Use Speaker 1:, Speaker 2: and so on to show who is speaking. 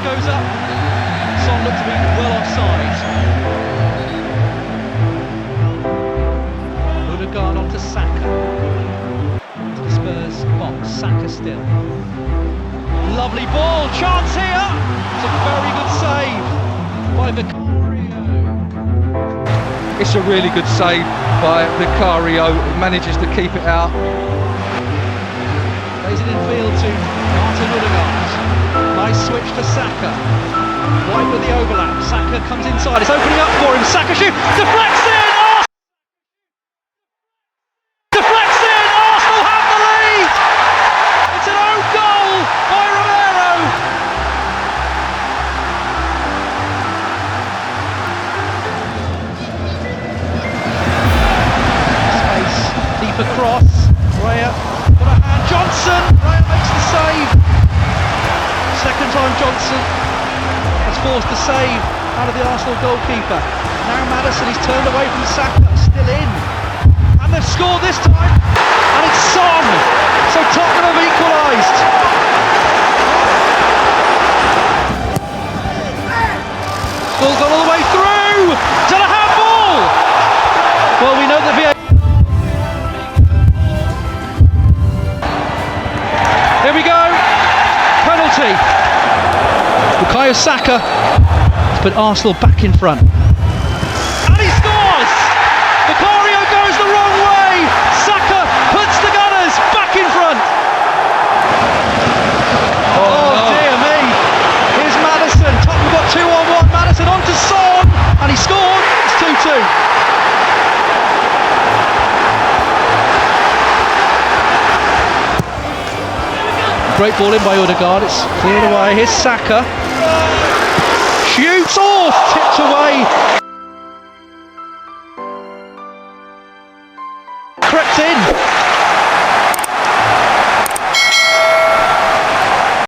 Speaker 1: flag goes up. Son looked to be well offside. Odegaard on to Saka. To the Spurs box. Saka still. Lovely ball. Chance here. It's a very good save by Vicario.
Speaker 2: It's a really good save by Vicario. He manages to keep it out.
Speaker 1: Plays it in field to Martin Odegaard. Nice switch to Saka. Wide with the overlap. Saka comes inside. It's opening up for him. Saka shoots. Deflects in. Deflects in. Arsenal have the lead. It's an own goal by Romero. Space. Deeper cross. Raya. Got a hand. Johnson. Raya makes the save. Second time Johnson has forced a save out of the Arsenal goalkeeper. Now Maddison, he's turned away from Saka, still in. And they've scored this time. And it's Son. So Tottenham have equalised. Ball's gone all the way through. To the handball. Well, we know that VAR. Here we go. Penalty. Bukayo Saka to put Arsenal back in front. And he scores! Vicario goes the wrong way. Saka puts the Gunners back in front. Oh no. Dear me. Here's Maddison. Tottenham got 2-on-1. Maddison on to Son. And he scored. It's 2-2. Great ball in by Odegaard, it's cleared away. Here's Saka. Shoots off, tipped away